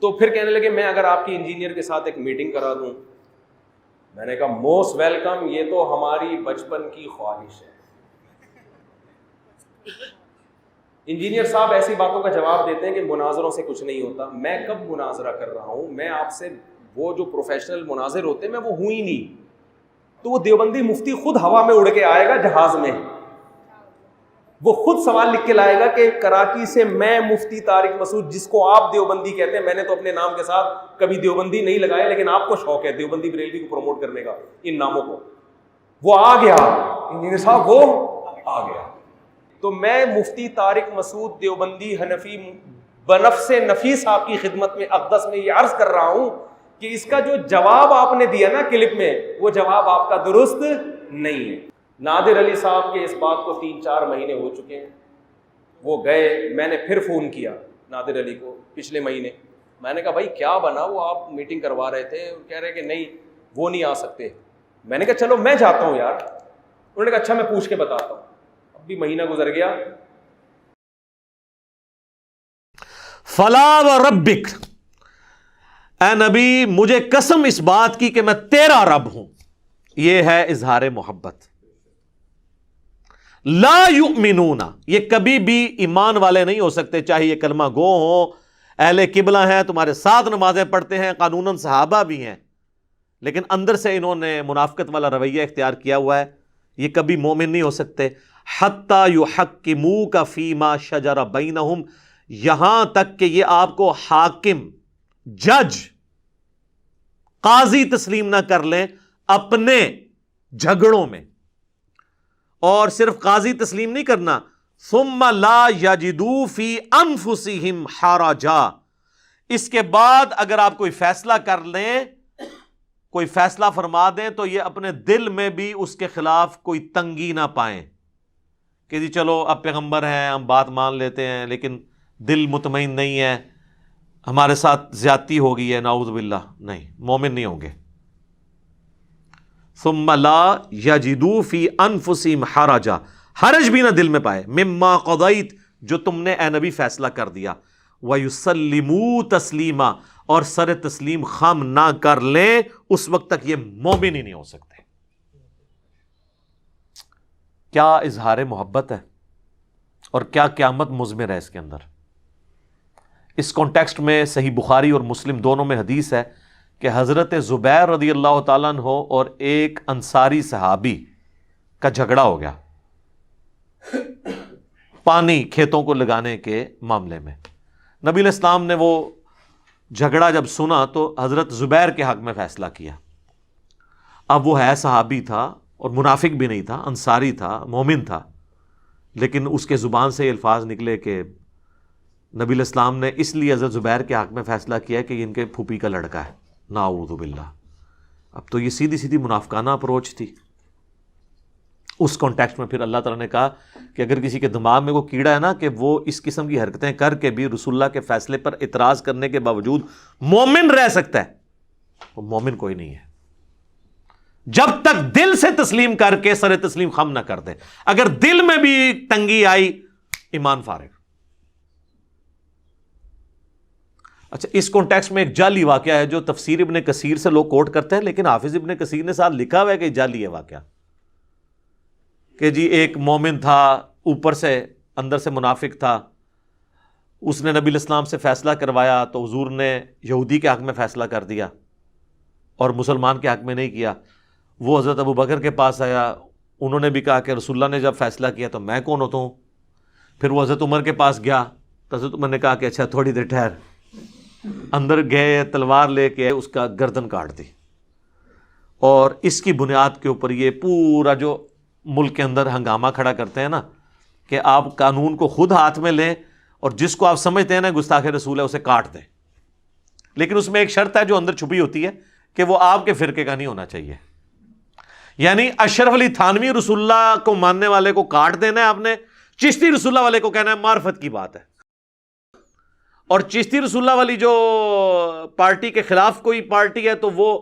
تو پھر کہنے لگے میں اگر آپ کی انجینئر کے ساتھ ایک میٹنگ کرا دوں. میں نے کہا موسٹ ویلکم, یہ تو ہماری بچپن کی خواہش ہے. انجینئر صاحب ایسی باتوں کا جواب دیتے ہیں کہ مناظروں سے کچھ نہیں ہوتا. میں کب مناظرہ کر رہا ہوں؟ میں آپ سے وہ جو پروفیشنل مناظر ہوتے ہیں میں وہ ہوں ہی نہیں. تو وہ دیوبندی مفتی خود ہوا میں اڑ کے آئے گا جہاز میں, وہ خود سوال لکھ کے لائے گا کہ کراچی سے میں مفتی طارق مسعود, جس کو آپ دیوبندی کہتے ہیں, میں نے تو اپنے نام کے ساتھ کبھی دیوبندی نہیں لگایا, لیکن آپ کو شوق ہے دیوبندی بریلوی کو پروموٹ کرنے کا ان ناموں کو. وہ آ گیا انجینئر صاحب, وہ آ گیا. تو میں مفتی طارق مسعود دیوبندی حنفی بنفس نفیس آپ کی خدمت میں اقدس میں یہ عرض کر رہا ہوں کہ اس کا جو جواب آپ نے دیا نا کلپ میں, وہ جواب آپ کا درست نہیں ہے. نادر علی صاحب کے اس بات کو 3-4 مہینے ہو چکے ہیں. وہ گئے, میں نے پھر فون کیا نادر علی کو پچھلے مہینے. میں نے کہا بھائی کیا بنا؟ وہ آپ میٹنگ کروا رہے تھے, کہہ رہے کہ نہیں وہ نہیں آ سکتے. میں نے کہا چلو میں جاتا ہوں یار. انہوں نے کہا اچھا میں پوچھ کے بتاتا ہوں. اب بھی مہینہ گزر گیا. فلا وربک, اے نبی مجھے قسم اس بات کی کہ میں تیرا رب ہوں. یہ ہے اظہار محبت. لا یؤمنون, یہ کبھی بھی ایمان والے نہیں ہو سکتے, چاہے یہ کلمہ گو ہوں, اہل قبلہ ہیں, تمہارے ساتھ نمازیں پڑھتے ہیں, قانوناً صحابہ بھی ہیں, لیکن اندر سے انہوں نے منافقت والا رویہ اختیار کیا ہوا ہے. یہ کبھی مومن نہیں ہو سکتے. حتی یحکموک فیما شجر بینہم, یہاں تک کہ یہ آپ کو حاکم, جج, قاضی تسلیم نہ کر لیں اپنے جھگڑوں میں. اور صرف قاضی تسلیم نہیں کرنا, ثم لا یجدوا فی انفسہم حرجا, اس کے بعد اگر آپ کوئی فیصلہ کر لیں, کوئی فیصلہ فرما دیں, تو یہ اپنے دل میں بھی اس کے خلاف کوئی تنگی نہ پائیں کہ جی چلو اب پیغمبر ہیں ہم بات مان لیتے ہیں, لیکن دل مطمئن نہیں ہے, ہمارے ساتھ زیادتی ہو گئی ہے, نعوذ باللہ. نہیں, مومن نہیں ہوں گے. ثم لا یجدوا فی انفسہم حرجا, حرج بھی نہ دل میں پائے, مما قضیت, جو تم نے اے نبی فیصلہ کر دیا, ویسلموا تسلیما, اور سر تسلیم خم نہ کر لیں, اس وقت تک یہ مومن ہی نہیں ہو سکتے. کیا اظہار محبت ہے اور کیا قیامت مضمر ہے اس کے اندر. اس کانٹیکسٹ میں صحیح بخاری اور مسلم دونوں میں حدیث ہے کہ حضرت زبیر رضی اللہ تعالیٰ عنہ اور ایک انصاری صحابی کا جھگڑا ہو گیا پانی کھیتوں کو لگانے کے معاملے میں. نبی علیہ السلام نے وہ جھگڑا جب سنا تو حضرت زبیر کے حق میں فیصلہ کیا. اب وہ ہے صحابی تھا اور منافق بھی نہیں تھا, انصاری تھا, مومن تھا, لیکن اس کے زبان سے یہ الفاظ نکلے کہ نبی علیہ السلام نے اس لیے حضرت زبیر کے حق میں فیصلہ کیا کہ ان کے پھوپھی کا لڑکا ہے, نعوذ باللہ. اب تو یہ سیدھی سیدھی منافقانہ اپروچ تھی. اس کانٹیکسٹ میں پھر اللہ تعالیٰ نے کہا کہ اگر کسی کے دماغ میں وہ کیڑا ہے نا کہ وہ اس قسم کی حرکتیں کر کے بھی رسول اللہ کے فیصلے پر اعتراض کرنے کے باوجود مومن رہ سکتا ہے, وہ مومن کوئی نہیں ہے جب تک دل سے تسلیم کر کے سر تسلیم خم نہ کر دے. اگر دل میں بھی تنگی آئی, ایمان فارغ. اچھا, اس کانٹیکسٹ میں ایک جعلی واقعہ ہے جو تفسیر ابن کثیر سے لوگ کوٹ کرتے ہیں, لیکن حافظ ابن کثیر نے ساتھ لکھا ہوا ہے کہ جعلی ہے واقعہ, کہ جی ایک مومن تھا, اوپر سے اندر سے منافق تھا, اس نے نبی علیہ السلام سے فیصلہ کروایا تو حضور نے یہودی کے حق میں فیصلہ کر دیا اور مسلمان کے حق میں نہیں کیا. وہ حضرت ابو بکر کے پاس آیا, انہوں نے بھی کہا کہ رسول اللہ نے جب فیصلہ کیا تو میں کون ہوتا ہوں. پھر وہ حضرت عمر کے پاس گیا تو حضرت عمر نے کہا کہ اچھا تھوڑی دیر ٹھہر, اندر گئے, تلوار لے کے اس کا گردن کاٹ دی. اور اس کی بنیاد کے اوپر یہ پورا جو ملک کے اندر ہنگامہ کھڑا کرتے ہیں نا کہ آپ قانون کو خود ہاتھ میں لیں اور جس کو آپ سمجھتے ہیں نا گستاخ رسول ہے اسے کاٹ دیں, لیکن اس میں ایک شرط ہے جو اندر چھپی ہوتی ہے کہ وہ آپ کے فرقے کا نہیں ہونا چاہیے. یعنی اشرف علی تھانوی رسول اللہ کو ماننے والے کو کاٹ دینا ہے آپ نے, چشتی رسول اللہ والے کو کہنا ہے معرفت کی بات ہے, اور چشتی رسول اللہ والی جو پارٹی کے خلاف کوئی پارٹی ہے تو وہ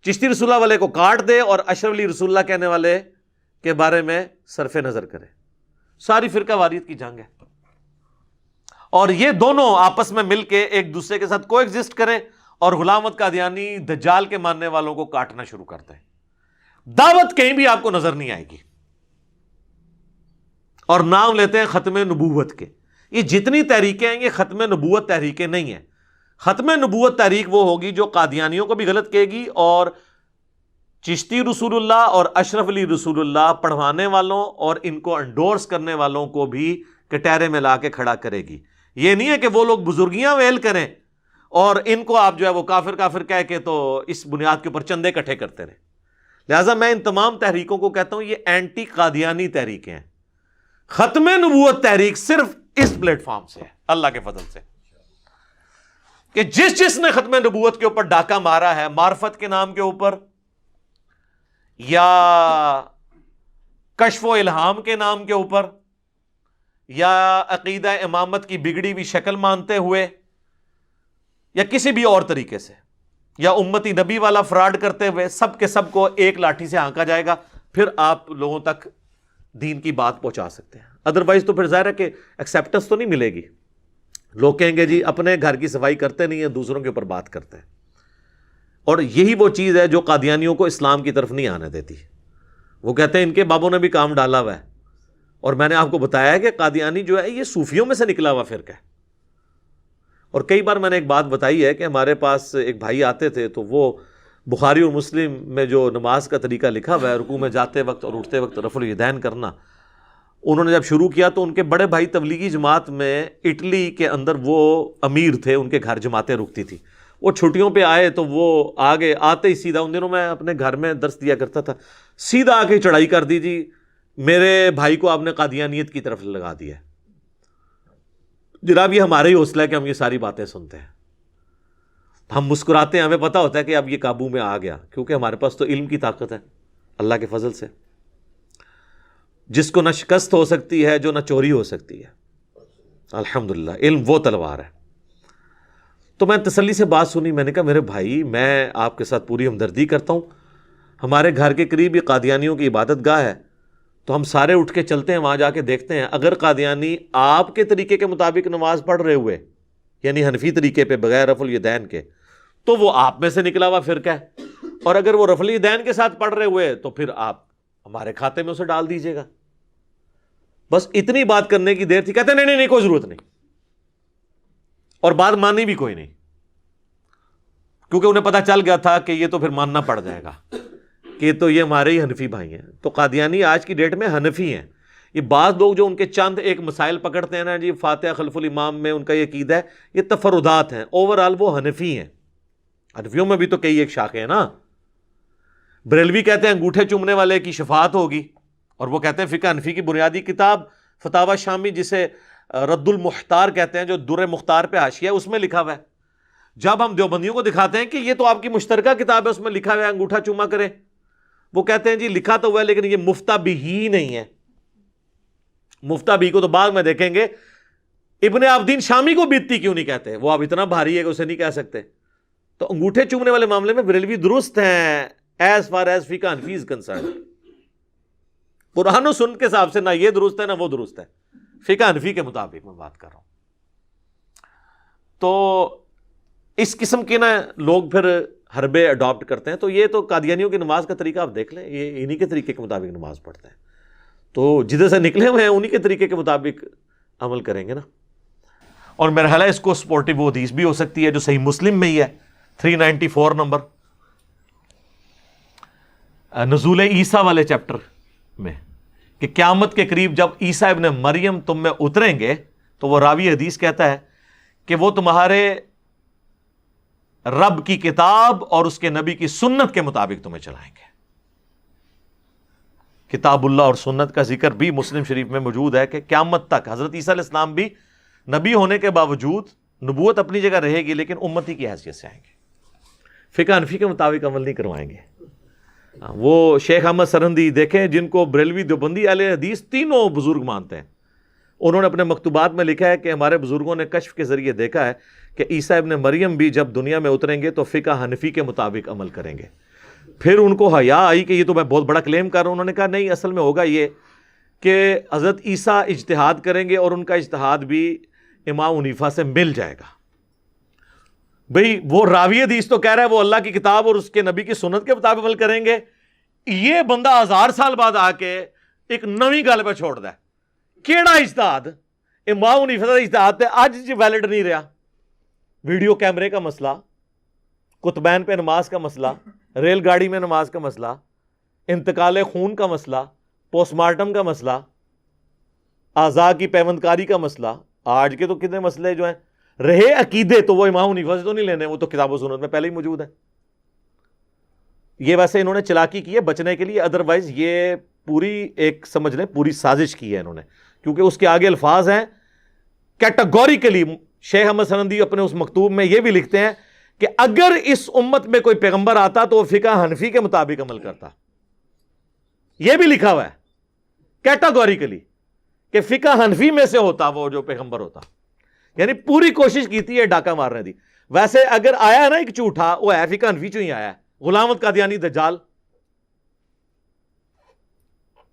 چشتی رسول اللہ والے کو کاٹ دے اور اشرف علی رسول اللہ کہنے والے کے بارے میں صرف نظر کرے. ساری فرقہ واریت کی جنگ ہے. اور یہ دونوں آپس میں مل کے ایک دوسرے کے ساتھ کو ایگزسٹ کریں اور غلام احمد قادیانی دجال کے ماننے والوں کو کاٹنا شروع کرتے ہیں. دعوت کہیں بھی آپ کو نظر نہیں آئے گی اور نام لیتے ہیں ختم نبوت کے. یہ جتنی تحریکیں ہیں یہ ختم نبوت تحریکیں نہیں ہیں. ختم نبوت تحریک وہ ہوگی جو قادیانیوں کو بھی غلط کہے گی اور چشتی رسول اللہ اور اشرف علی رسول اللہ پڑھوانے والوں اور ان کو انڈورس کرنے والوں کو بھی کٹہرے میں لا کے کھڑا کرے گی. یہ نہیں ہے کہ وہ لوگ بزرگیاں ویل کریں اور ان کو آپ جو ہے وہ کافر کافر کہہ کے تو اس بنیاد کے اوپر چندے اکٹھے کرتے رہیں. لہٰذا میں ان تمام تحریکوں کو کہتا ہوں یہ اینٹی قادیانی تحریکیں ہیں. ختم نبوت تحریک صرف اس پلیٹ فارم سے ہے اللہ کے فضل سے کہ جس نے ختم نبوت کے اوپر ڈاکہ مارا ہے معرفت کے نام کے اوپر یا کشف و الہام کے نام کے اوپر یا عقیدہ امامت کی بگڑی ہوئی شکل مانتے ہوئے یا کسی بھی اور طریقے سے یا امتی نبی والا فراڈ کرتے ہوئے سب کے سب کو ایک لاٹھی سے ہانکا جائے گا. پھر آپ لوگوں تک دین کی بات پہنچا سکتے ہیں. ادروائز تو پھر ظاہر ہے کہ ایکسیپٹنس تو نہیں ملے گی. لوگ کہیں گے جی اپنے گھر کی صفائی کرتے نہیں ہیں دوسروں کے اوپر بات کرتے ہیں. اور یہی وہ چیز ہے جو قادیانیوں کو اسلام کی طرف نہیں آنے دیتی. وہ کہتے ہیں ان کے بابوں نے بھی کام ڈالا ہوا ہے. اور میں نے آپ کو بتایا ہے کہ قادیانی جو ہے یہ صوفیوں میں سے نکلا ہوا فرقہ ہے. اور کئی بار میں نے ایک بات بتائی ہے کہ ہمارے پاس ایک بھائی آتے تھے تو وہ بخاری اور مسلم میں جو نماز کا طریقہ لکھا ہوا ہے رکوع میں جاتے وقت اور اٹھتے وقت رفع الیدین کرنا، انہوں نے جب شروع کیا تو ان کے بڑے بھائی تبلیغی جماعت میں اٹلی کے اندر وہ امیر تھے، ان کے گھر جماعتیں رکتی تھی. وہ چھٹیوں پہ آئے تو وہ آگے آتے ہی سیدھا، ان دنوں میں اپنے گھر میں درس دیا کرتا تھا، سیدھا آ کے چڑھائی کر دی جی میرے بھائی کو آپ نے قادیانیت کی طرف لگا دیا ہے. جناب یہ ہمارا ہی حوصلہ ہے کہ ہم یہ ساری باتیں سنتے ہیں. ہم مسکراتے ہیں، ہمیں پتہ ہوتا ہے کہ اب یہ قابو میں آ گیا کیونکہ ہمارے پاس تو علم کی طاقت ہے اللہ کے فضل سے، جس کو نہ شکست ہو سکتی ہے جو نہ چوری ہو سکتی ہے. الحمدللہ علم وہ تلوار ہے. تو میں تسلی سے بات سنی، میں نے کہا میرے بھائی میں آپ کے ساتھ پوری ہمدردی کرتا ہوں، ہمارے گھر کے قریب یہ قادیانیوں کی عبادت گاہ ہے تو ہم سارے اٹھ کے چلتے ہیں وہاں جا کے دیکھتے ہیں. اگر قادیانی آپ کے طریقے کے مطابق نماز پڑھ رہے ہوئے یعنی حنفی طریقے پہ بغیر رفع الیدین کے تو وہ آپ میں سے نکلا ہوا فرقہ ہے، اور اگر وہ رفع الیدین کے ساتھ پڑھ رہے ہوئے تو پھر آپ ہمارے کھاتے میں اسے ڈال دیجیے گا. بس اتنی بات کرنے کی دیر تھی. کہتے نہیں نہیں نہیں کوئی ضرورت نہیں، اور بات مانی بھی کوئی نہیں کیونکہ انہیں پتہ چل گیا تھا کہ یہ تو پھر ماننا پڑ جائے گا کہ تو یہ ہمارے ہی حنفی بھائی ہیں. تو قادیانی آج کی ڈیٹ میں حنفی ہیں. یہ بعض لوگ جو ان کے چند ایک مسائل پکڑتے ہیں نا جی فاتحہ خلف الامام میں ان کا یہ عقیدہ ہے، یہ تفردات ہیں. اوورآل وہ حنفی ہیں. حنفیوں میں بھی تو کئی ایک شاخیں ہیں نا. بریلوی کہتے ہیں انگوٹھے چومنے والے کی شفاعت ہوگی، اور وہ کہتے ہیں فقہ حنفی کی بنیادی کتاب فتاوی شامی جسے رد المختار کہتے ہیں جو در مختار پہ حاشیہ ہے اس میں لکھا ہوا ہے. جب ہم دیوبندیوں کو دکھاتے ہیں کہ یہ تو آپ کی مشترکہ کتاب ہے اس میں لکھا ہوا ہے انگوٹھا چوما کریں، وہ کہتے ہیں جی لکھا تو ہوا ہے لیکن یہ مفتہ بھی ہی نہیں ہے. مفتہ بھی کو تو بعد میں دیکھیں گے. ابن عابدین شامی کو بیتتی کیوں نہیں کہتے؟ وہ اب اتنا بھاری ہے کہ اسے نہیں کہہ سکتے. تو انگوٹھے چومنے والے معاملے میں بریلوی درست ہیں ایز فار ایز فقہ حنفی از کنسرن. قرآن و سنت کے حساب سے نہ یہ درست ہے نہ وہ درست ہے، فقہ حنفی کے مطابق میں بات کر رہا ہوں. تو اس قسم کے نا لوگ پھر حربے اڈاپٹ کرتے ہیں. تو یہ تو قادیانیوں کی نماز کا طریقہ آپ دیکھ لیں، یہ انہی کے طریقے کے مطابق نماز پڑھتے ہیں. تو جدھر سے نکلے ہوئے ہیں انہی کے طریقے کے مطابق عمل کریں گے نا. اور میرا خیال ہے اس کو سپورٹیو وہ حدیث بھی ہو سکتی ہے جو صحیح مسلم میں ہی ہے 394 نمبر نزول عیسیٰ والے چیپٹر میں کہ قیامت کے قریب جب عیسیٰ ابن مریم تم میں اتریں گے تو وہ راوی حدیث کہتا ہے کہ وہ تمہارے رب کی کتاب اور اس کے نبی کی سنت کے مطابق تمہیں چلائیں گے. کتاب اللہ اور سنت کا ذکر بھی مسلم شریف میں موجود ہے کہ قیامت تک حضرت عیسیٰ علیہ السلام بھی نبی ہونے کے باوجود نبوت اپنی جگہ رہے گی لیکن امتی کی حیثیت سے آئیں گے. فقہ حنفی کے مطابق عمل نہیں کروائیں گے. وہ شیخ احمد سرہندی دیکھیں جن کو بریلوی دیوبندی اہل حدیث تینوں بزرگ مانتے ہیں، انہوں نے اپنے مکتوبات میں لکھا ہے کہ ہمارے بزرگوں نے کشف کے ذریعے دیکھا ہے کہ عیسیٰ ابن مریم بھی جب دنیا میں اتریں گے تو فقہ حنفی کے مطابق عمل کریں گے. پھر ان کو حیا آئی کہ یہ تو میں بہت بڑا کلیم کر رہا ہوں. انہوں نے کہا نہیں، اصل میں ہوگا یہ کہ حضرت عیسیٰ اجتہاد کریں گے اور ان کا اجتہاد بھی امام حنیفہ سے مل جائے گا. بھئی وہ راوی حدیث تو کہہ رہا ہے وہ اللہ کی کتاب اور اس کے نبی کی سنت کے مطابق عمل کریں گے, یہ بندہ 1000 سال بعد آ کے ایک نویں گل پہ چھوڑ دا ہے. کیڑا اجتہاد؟ امام حنیفہ کا اجتہاد تے اج جی ویلڈ نہیں رہا. ویڈیو کیمرے کا مسئلہ, کتبین پہ نماز کا مسئلہ, ریل گاڑی میں نماز کا مسئلہ, انتقال خون کا مسئلہ, پوسٹ مارٹم کا مسئلہ, اعضاء کی پیوندکاری کا مسئلہ, آج کے تو کتنے مسئلے جو ہیں رہے عقیدے تو وہ امام حنیفہ سے تو نہیں لینے, وہ تو کتاب و سنت میں پہلے ہی موجود ہیں. یہ ویسے انہوں نے چلاکی کی ہے بچنے کے لیے, ادروائز یہ پوری ایک سمجھ لیں پوری سازش کی ہے انہوں نے, کیونکہ اس کے آگے الفاظ ہیں کیٹاگوریکلی. شیخ احمد سنندی اپنے اس مکتوب میں یہ بھی لکھتے ہیں کہ اگر اس امت میں کوئی پیغمبر آتا تو وہ فقہ حنفی کے مطابق عمل کرتا. یہ بھی لکھا ہوا ہے کیٹاگوریکلی کہ فقہ حنفی میں سے ہوتا وہ جو پیغمبر ہوتا. یعنی پوری کوشش کی تھی یہ ڈاکہ مارنے دی. ویسے اگر آیا ہے نا ایک جھوٹا, وہ ہے فقہ حنفی چوں ہی آیا ہے, غلام احمد قادیانی دجال.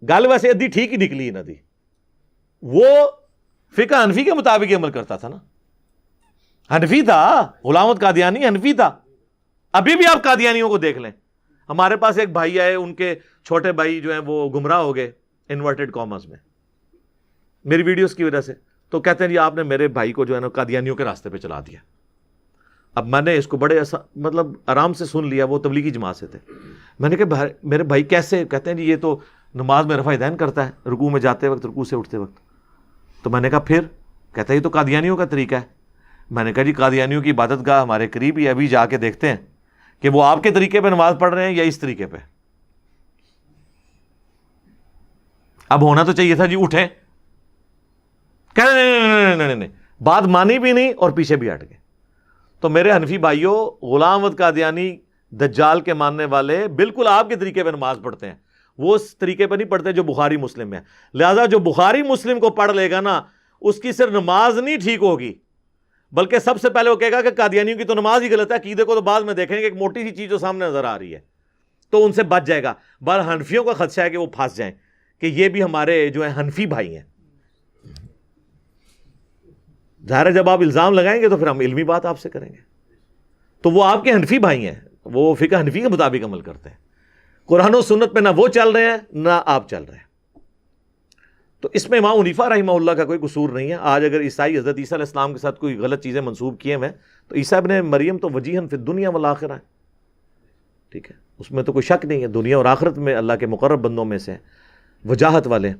گل ویسے ادھی ٹھیک ہی نکلی نہ دی, وہ فقہ حنفی کے مطابق ہی عمل کرتا تھا نا, حنفی تھا. غلام احمد قادیانی حنفی تھا. ابھی بھی آپ قادیانیوں کو دیکھ لیں. ہمارے پاس ایک بھائی آئے, ان کے چھوٹے بھائی جو ہیں وہ گمراہ ہو گئے انورٹڈ کامرس میں میری ویڈیوز کی وجہ سے, تو کہتے ہیں جی آپ نے میرے بھائی کو جو ہے نا قادیانیوں کے راستے پہ چلا دیا. اب میں نے اس کو بڑے مطلب آرام سے سن لیا, وہ تبلیغی جماعت سے تھے. میں نے کہا میرے بھائی کیسے؟ کہتے ہیں جی یہ تو نماز میں رفع دین کرتا ہے, رکوع میں جاتے وقت, رکوع سے اٹھتے وقت. تو میں نے کہا پھر؟ کہتا ہے یہ تو قادیانیوں کا طریقہ ہے. میں نے کہا جی قادیانیوں کی عبادت گاہ ہمارے قریب ہی, ابھی جا کے دیکھتے ہیں کہ وہ آپ کے طریقے پہ نماز پڑھ رہے ہیں یا اس طریقے پہ. اب ہونا تو چاہیے تھا جی اٹھیں, کہہ رہے نہیں, بات مانی بھی نہیں اور پیچھے بھی ہٹ گئے. تو میرے حنفی بھائیوں, غلام احمد قادیانی دجال کے ماننے والے بالکل آپ کے طریقے پہ نماز پڑھتے ہیں, وہ اس طریقے پہ نہیں پڑھتے جو بخاری مسلم میں. لہذا جو بخاری مسلم کو پڑھ لے گا نا, اس کی صرف نماز نہیں ٹھیک ہوگی, بلکہ سب سے پہلے وہ کہے گا کہ قادیانیوں کی تو نماز ہی غلط ہے. عقیدے کو تو بعد میں دیکھیں گے, ایک موٹی سی چیز جو سامنے نظر آ رہی ہے تو ان سے بچ جائے گا. بہر حنفیوں کا خدشہ ہے کہ وہ پھنس جائیں کہ یہ بھی ہمارے جو ہیں حنفی بھائی ہیں. ظاہر ہے جب آپ الزام لگائیں گے تو پھر ہم علمی بات آپ سے کریں گے. تو وہ آپ کے حنفی بھائی ہیں, وہ فقہ حنفی کے مطابق عمل کرتے ہیں. قرآن و سنت پہ نہ وہ چل رہے ہیں نہ آپ چل رہے ہیں. تو اس میں امام حنیفہ رحمہ اللہ کا کوئی قصور نہیں ہے. آج اگر عیسائی حضرت عیسیٰ علیہ السلام کے ساتھ کوئی غلط چیزیں منسوب کیے ہوئے ہیں تو عیسیٰ ابن مریم تو وجیہن فی الدنیا والآخرہ ہے, ٹھیک ہے, اس میں تو کوئی شک نہیں ہے. دنیا اور آخرت میں اللہ کے مقرب بندوں میں سے وجاہت والے ہیں.